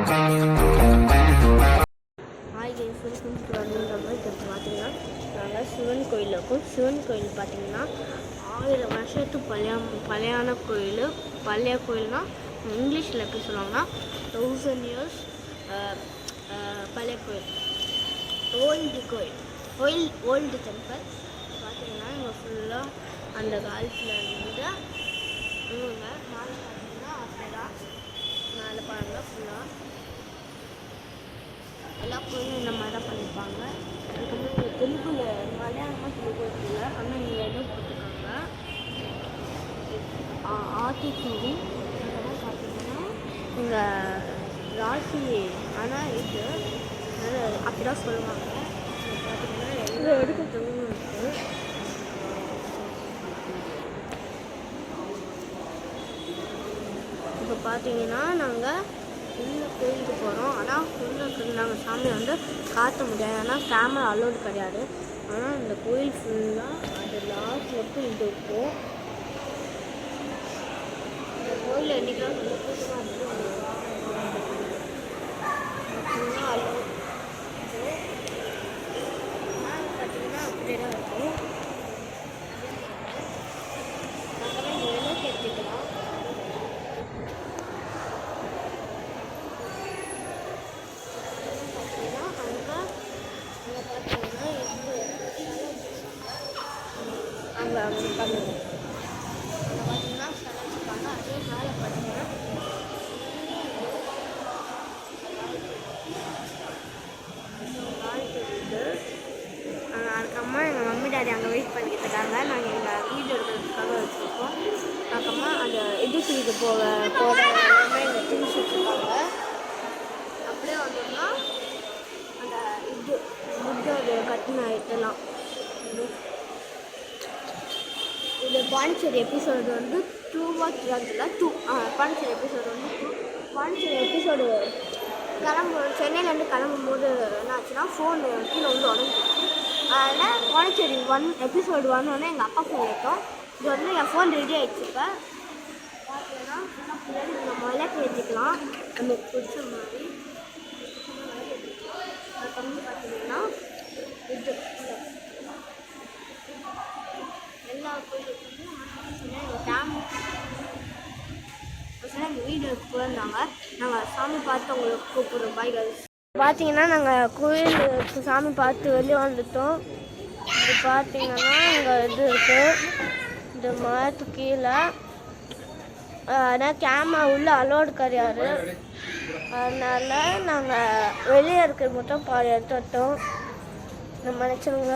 பார்த்தீங்கன்னா நாங்கள் சிவன் கோயில் இருக்கோம். சிவன் கோயில் பார்த்தீங்கன்னா 1000 வருஷத்துக்கு பழைய கோயில்னால் இங்கிலீஷில் எப்படி சொல்லுவாங்கன்னா 1000 years பழைய கோயில், ஓல்டு டெம்பிள். பார்த்தீங்கன்னா இங்கே ஃபுல்லாக அந்த காலத்தில் இருந்து இவங்க மேலே பார்த்தீங்கன்னா அப்படிதான் மேலே பாருங்கள் ஃபுல்லாக எல்லா கோயிலும் இந்த மாதிரி தான் பண்ணியிருப்பாங்க. அதுக்கப்புறம் இங்கே தெலுங்குல மலையாளமாக தெலுங்கு இருக்குல்ல, ஆனால் இங்கே எதுவும் போட்டிருக்காங்க ஆத்திச்சூடி. அதெல்லாம் பார்த்தீங்கன்னா இங்கே ராசி, ஆனால் இது அப்படிதான் சொல்லுவாங்க. பார்த்தீங்கன்னா எல்லா இடத்துக்கும் தெலுங்கு இருக்குது. இப்போ பார்த்தீங்கன்னா நாங்கள் உள்ள கோயிலுக்கு போகிறோம். ஆனால் உள்ள நாங்கள் சாமியை வந்து காட்ட முடியாது, ஆனால் கேமரா அலோடு கிடையாது. ஆனால் இந்த கோயில் ஃபுல்லாக அது லாஸ்ட் வரைக்கும் இது இருக்கும். இந்த கோயிலில் என்றைக்கெல்லாம் ரொம்ப கூட்டமாக இருக்குது, ஃபுல்லாக அலோடு பார்த்தீங்கன்னா அப்படியே தான் இருக்கும். நாங்கள் இங்கே விளக்கு ஏற்றிக்கலாம். அங்கே பண்ணுவோம். அங்கே பார்த்தீங்கன்னா சிலைச்சிருப்பாங்க. அதே மேலே பார்த்தீங்கன்னா அதுக்கம்மா எங்கள் மம்மி டாடி அங்கே வெயிட் பண்ணிக்கிட்டு இருக்காங்க. நாங்கள் எங்கள் வீடியோ எடுக்கிறதுக்காக வச்சுருக்கோம். அதுக்கம்மா அந்த எடிட்டிங்க்கு போகிற எல்லாமே இங்கே திங்ஸ் வச்சுருக்காங்க. அப்படியே வந்தோம்னா அந்த புத்தோட கட்டின இதெல்லாம் இது பாண்டிச்சேரி எபிசோடு வந்து 2 பாண்டிச்சேரி எபிசோடு வந்து 2. பாண்டிச்சேரி எபிசோடு சென்னையிலேருந்து கிளம்பும்போது என்ன ஆச்சுன்னா ஃபோனு கீழே வந்து உடஞ்சிச்சு. அதில் பாண்டிச்சேரி எபிசோடு 1 வந்து எங்கள் அப்பா ஃபோன் எடுத்தோம். இது வந்து என் ஃபோன் ரெடி ஆகிடுச்சு. இப்போ பார்த்தீங்கன்னா நம்ம விளக்கு ஏற்றிக்கலாம் நமக்கு பிடிச்ச மாதிரி. அதுக்கு பார்த்தீங்கன்னா இது எல்லா கோயிலுக்கும் எங்கள் வீடியோக்கு போயிருந்தாங்க. நாங்கள் சாமி பார்த்து அவங்களுக்கு கூப்பிட்றோம். Bye guys. பார்த்தீங்கன்னா நாங்கள் கோயிலுக்கு சாமி பார்த்து வெளியே வந்துட்டோம். இது பார்த்தீங்கன்னா இங்கே இது இருக்குது, இந்த மரத்துக்கு கீழே. ஆனால் கேமரா உள்ள அலோடு கிடையாது, அதனால் நாங்கள் வெளியே இருக்கிறது மட்டும் பாதி எடுத்துட்டோம். நம்ம நினச்சோங்க.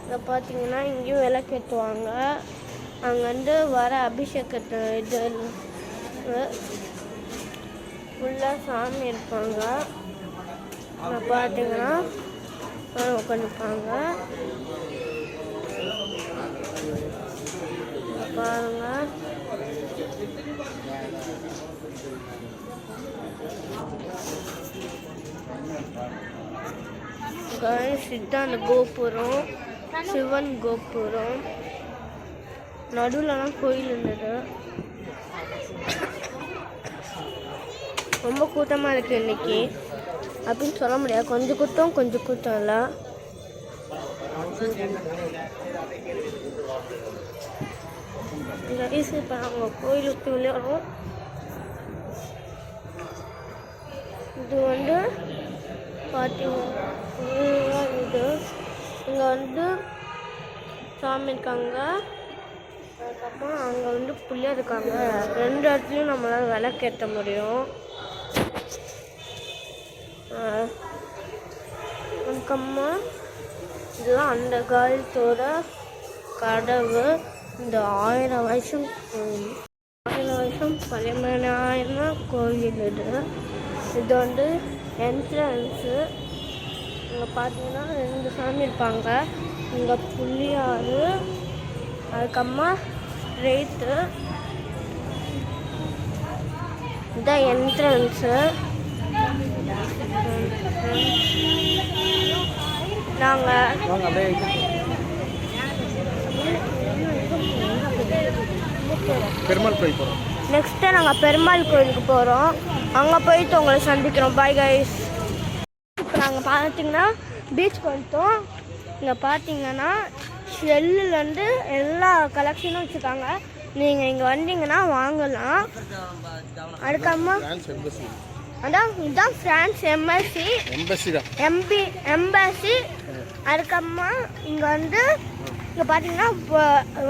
இதை பார்த்தீங்கன்னா இங்கேயும் விளக்கேற்றுவாங்க. அங்கே வந்து வர அபிஷேகத்தை இது ஃபுல்லாக சாமி இருப்பாங்க. அங்கே பார்த்தீங்கன்னா உட்காந்துப்பாங்க. பாருங்க இதுதான் அந்த கோபுரம், சிவன் கோபுரம். நடுவில்லாம் கோயில் இருந்தது. ரொம்ப கூட்டமாக இருக்குது இன்னைக்கு அப்படின்னு சொல்ல முடியாது. கொஞ்சம் கூட்டம் இல்லை. இப்போ நாங்கள் கோயிலுக்கு விளையாடுறோம். இது வந்து பார்த்தீங்கன்னா இது இங்கே வந்து சாமி இருக்காங்க. அதுக்கப்புறம் அங்கே வந்து புள்ளியாக இருக்காங்க. 2 இடத்துலையும் நம்மளால் விளக்கேற்ற முடியும். அதுக்கப்புறமா இதுதான் அந்த காலத்தோட கதவு. இந்த 1000 வருஷம் பழமையான கோயில் இது. இது வந்து என்ட்ரன்ஸு. இங்கே பார்த்தீங்கன்னா 2 சாமி இருப்பாங்க. இங்கே புள்ளியாறு, அதுக்கம்மா ஸ்ட்ரெயிட்டு. இதுதான் என்ட்ரன்ஸு. நாங்கள் பெருமாள் கோயில் போகிறோம். நெக்ஸ்ட்டு நாங்கள் பெருமாள் கோயிலுக்கு போகிறோம். அங்கே போயிட்டு உங்களை சந்திக்கிறோம். Bye guys. இப்போ நாங்கள் பார்த்தீங்கன்னா பீச்சுக்கு வந்துட்டோம். இங்கே பார்த்தீங்கன்னா ஷெல்லுலேருந்து எல்லா கலெக்ஷனும் வச்சுருக்காங்க. நீங்கள் இங்கே வந்தீங்கன்னா வாங்கலாம். அதுக்கப்புறமா அதான் இதுதான் ஃப்ரான்ஸ் எம்பசி. அதுக்கப்புறமா இங்கே வந்து இங்கே பார்த்தீங்கன்னா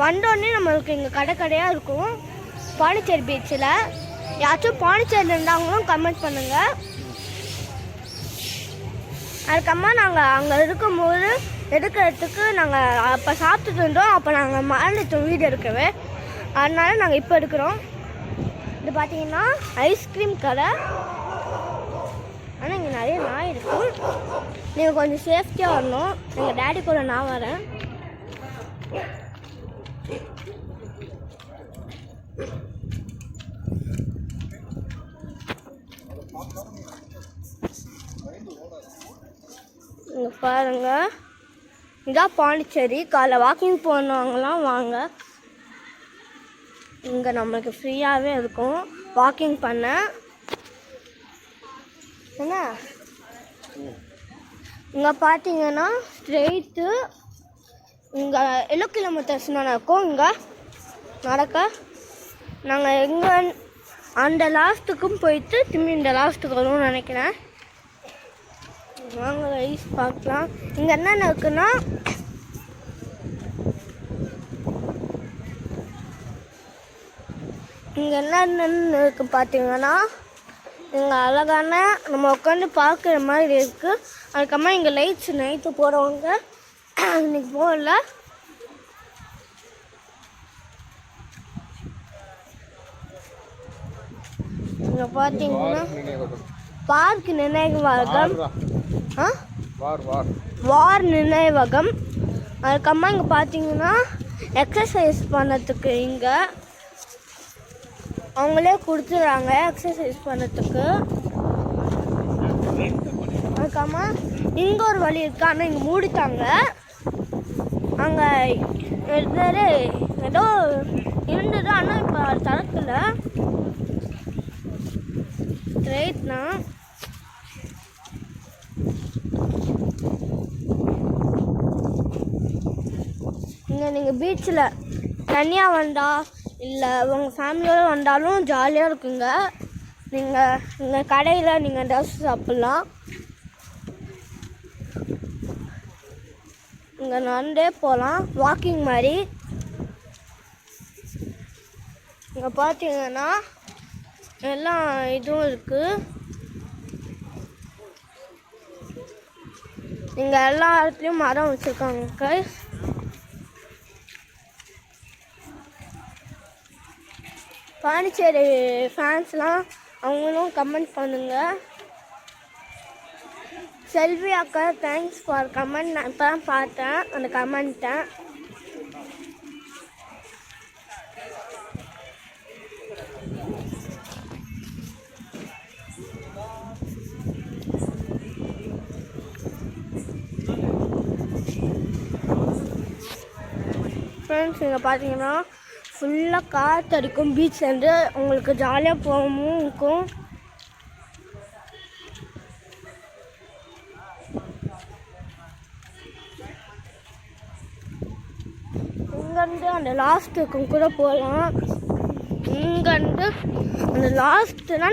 வந்தோடனே நம்மளுக்கு இங்கே கடையாக இருக்கும் பாண்டிச்சேரி பீச்சில். யாராச்சும் பாண்டிச்சேரியில் இருந்தாங்களும் கமெண்ட் பண்ணுங்கள். அதுக்கப்புறமா நாங்கள் அங்கே இருக்கும்போது எடுக்கிறதுக்கு நாங்கள் அப்போ சாப்பிட்டுட்டு இருந்தோம். அப்போ நாங்கள் மறந்துட்டோம் வீடு எடுக்கவே. அதனால நாங்கள் இப்போ எடுக்கிறோம். இது பார்த்தீங்கன்னா ஐஸ்கிரீம் கடை. ஆனால் இங்கே நிறைய நாய் இருக்கும். நீங்கள் கொஞ்சம் சேஃப்டியாக வரணும். எங்கள் டேடி கூட நான் வரேன். இங்கே பாருங்கள், இதான் பாண்டிச்சேரி. காலைல வாக்கிங் போனவங்களாம் வாங்க. இங்கே நம்மளுக்கு ஃப்ரீயாகவே இருக்கும் வாக்கிங் பண்ண. என்ன இங்கே பார்த்தீங்கன்னா ஸ்ட்ரெயிட்டு இங்கே 7 கிலோமீட்டர்ஸ் நடக்கும். இங்கே நடக்க நாங்கள் எங்கே அந்த லாஸ்ட்டுக்கும் போயிட்டு திரும்பி இந்த லாஸ்ட்டுக்கு வரும்னு நினைக்கிறேன். வாங்க ஐஸ் பார்க்கலாம். இங்கே என்னென்ன இருக்குன்னா இங்கே என்னென்னு இருக்குது பார்த்தீங்கன்னா இங்கே அழகான நம்ம உட்காந்து பார்க்குற மாதிரி இருக்குது. அதுக்கப்புறமா இங்கே லைட்ஸ் நைட்டு போகிறவங்க இன்னைக்கு போகல. இங்கே பார்த்தீங்கன்னா பார்க் நினைவகம், வார் நினைவகம். அதுக்கப்புறமா இங்கே பார்த்தீங்கன்னா எக்ஸசைஸ் பண்ணதுக்கு இங்கே அவங்களே கொடுத்துட்றாங்க எக்ஸசைஸ் பண்ணதுக்கு. அதுக்கப்புறமா இங்கே ஒரு வழி இருக்குது, ஆனால் இங்கே மூடிட்டாங்க. அங்கே ஏதோ இருந்தது, ஆனால் இப்போ அது திறக்கல. ரைட்னா இங்கே நீங்கள் பீச்சில் தனியாக வந்தால் இல்லை உங்கள் ஃபேமிலியோடு வந்தாலும் ஜாலியாக இருக்குங்க. நீங்கள் இங்கே கடையில் நீங்கள் ட்ரெஸ் சாப்பிட்லாம். இங்கே நடந்தே போகலாம் வாக்கிங் மாதிரி. இங்கே பார்த்தீங்கன்னா எல்லாம் இதுவும் இருக்குது. இங்கே எல்லா இடத்துலையும் மரம் வச்சுருக்காங்க. பாண்டிச்சேரி ஃபேன்ஸ்லாம் அவங்களும் கமெண்ட் பண்ணுங்கள். செல்வி அக்கா தேங்க்ஸ் ஃபார் கமெண்ட். நான் இப்போ தான் பார்த்தேன் அந்த கமெண்ட்டை. ஃப்ரெண்ட்ஸ் இங்கே பார்த்தீங்கன்னா ஃபுல்லாக காற்று அடிக்கும். பீச்லேருந்து உங்களுக்கு ஜாலியாக போகவும் இருக்கும். இங்கேருந்து அந்த லாஸ்ட்டுக்கும் கூட போகலாம். இங்கேருந்து அந்த லாஸ்ட்டுனா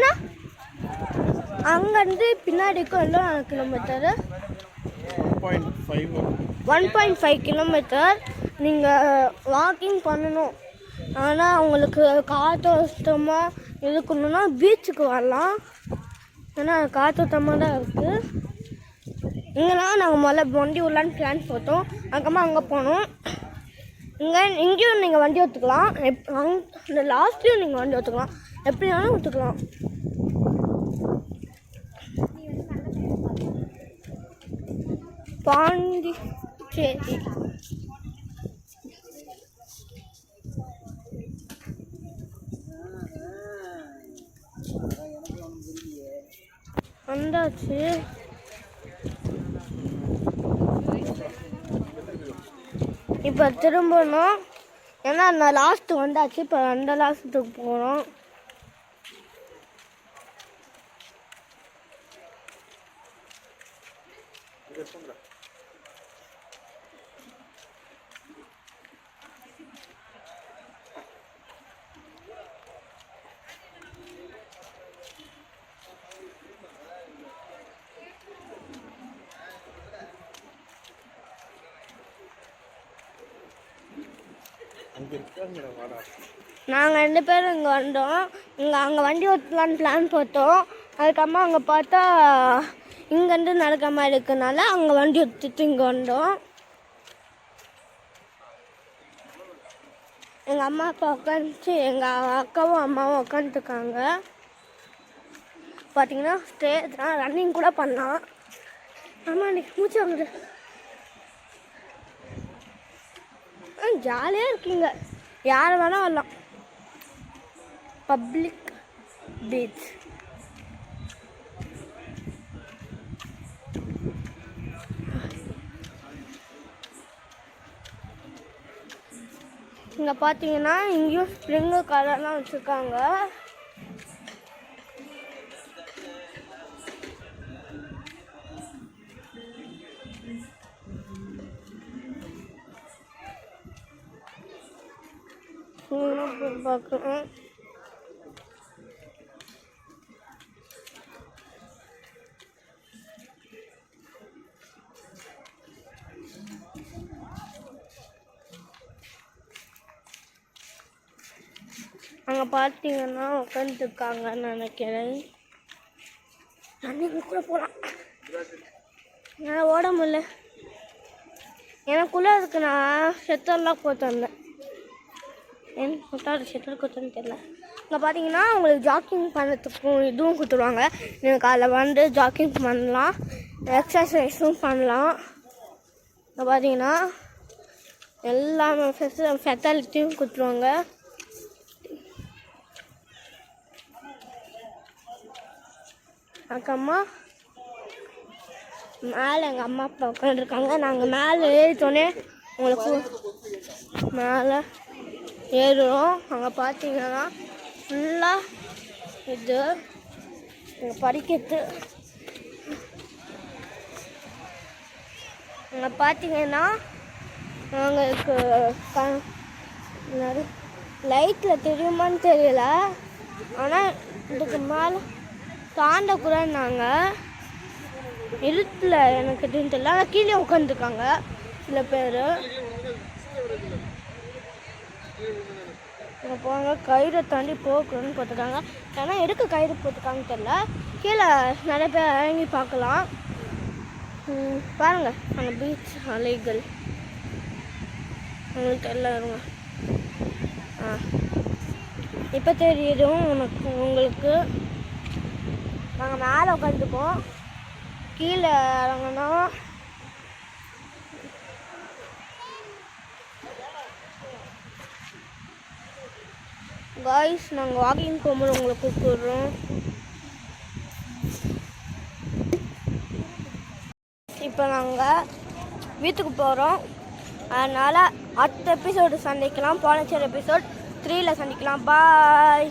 அங்கேருந்து பின்னாடிக்கும் எல்லாம் கிலோமீட்டர் 1.5 கிலோமீட்டர் நீங்கள் வாக்கிங் பண்ணணும். ஆனால் உங்களுக்கு காற்றோட்டமாக இருக்கணும்னா பீச்சுக்கு வரலாம். ஏன்னா காற்றோட்டமாக தான் இருக்குது. இங்கெல்லாம் நாங்கள் முதல்ல வண்டி விடலான்னு பிளான் போட்டோம். அதுக்கப்புறமா அங்கே போனோம். இங்கேயும் நீங்கள் வண்டி ஒத்துக்கலாம். இந்த லாஸ்ட்லேயும் நீங்கள் வண்டி ஒத்துக்கலாம். எப்படி வேணாலும் ஒத்துக்கலாம். பாண்டிச்சேரி வந்தாச்சு. இப்போ திரும்பணும். ஏன்னா நான் லாஸ்ட்டு வந்தாச்சு. இப்போ அந்த லாஸ்ட்டுக்கு போகிறோம். நாங்கள் 2 பேரும் இங்கே வந்தோம். அங்கே வண்டி ஓட்டலான்னு பிளான் போட்டோம். அதுக்கப்புறமா அங்கே பார்த்தா இங்கேருந்து நடக்கிற மாதிரி இருக்கனால அங்கே வண்டி ஓட்டிட்டு இங்கே வந்தோம். எங்கள் அம்மா அப்பா உட்காந்துச்சு, எங்கள் அக்காவும் அம்மாவும் உட்காந்துருக்காங்க. பார்த்தீங்கன்னா ஸ்டேஜ் தான், ரன்னிங் கூட பண்ணலாம். அம்மா இன்னைக்கு மூச்சு வாங்குது. ஜாலியாக இருக்கீங்க, யார் வேணால் வரலாம். Public beach. இங்கே பார்த்தீங்கன்னா இங்கேயும் ஸ்ப்ரிங்கு கலர்லாம் வச்சுருக்காங்க. பார்க்குறோம். அங்கே பார்த்தீங்கன்னா உட்காந்துருக்காங்கன்னு நினைக்கிறேன். அன்னைக்கு கூட போகலாம், என்னால் ஓட முடியல. எனக்குள்ளே இருக்கு, நான் செத்தர்லாம் போட்டிருந்தேன். ஏன் முட்டாடு செட்டர் கொடுத்தோன்னு தெரியல. இங்கே பார்த்தீங்கன்னா உங்களுக்கு ஜாக்கிங் பண்ணுறதுக்கும் இதுவும் கொடுத்துருவாங்க. நீங்கள் அதில் வந்து ஜாக்கிங் பண்ணலாம், எக்ஸசைஸும் பண்ணலாம். இங்கே பார்த்தீங்கன்னா எல்லாமே ஃபெசிலிட்டியும் கொடுத்துருவாங்க. அதுக்கம்மா மேலே எங்கள் அம்மா அப்பா உட்காந்துருக்காங்க. நாங்கள் மேலே ஏறிட்டோன்னே உங்களுக்கு மேலே ஏறுறோம். அங்கே பார்த்தீங்கன்னா ஃபுல்லாக இது இங்கே படிக்கிறது. அங்கே பார்த்தீங்கன்னா நாங்களுக்கு லைட்டில் தெரியுமான்னு தெரியல, ஆனால் இதுக்கு மேலே தாண்டக்கூடாதுன்னாங்க. இருட்டில் எனக்கு எதுவும் தெரியல, ஆனால் கீழே உட்காந்துருக்காங்க சில பேர். இங்கே போங்க, கயிறை தாண்டி போகணும்னு போட்டிருக்காங்க. ஏன்னா எதுக்கு கயிறு போட்டிருக்காங்கன்னு தெரியல. கீழே நிறைய பேர் இறங்கி பார்க்கலாம். பாருங்கள் அங்கே பீச் அலைகள் உங்களுக்கு தெரியல. இருங்க, இப்போ தெரியும் உங்களுக்கு. நாங்கள் மேலே உட்காந்துருக்கோம், கீழே இறங்கினா காய்ஸ் நாங்கள் வாக்கிங் போகும்போது உங்களை கூப்பிடுறோம். இப்போ நாங்கள் வீட்டுக்கு போகிறோம். அதனால் அடுத்த எபிசோடு சந்திக்கலாம். பாண்டிச்சேரி எபிசோட் 3ல் சந்திக்கலாம். பாய்.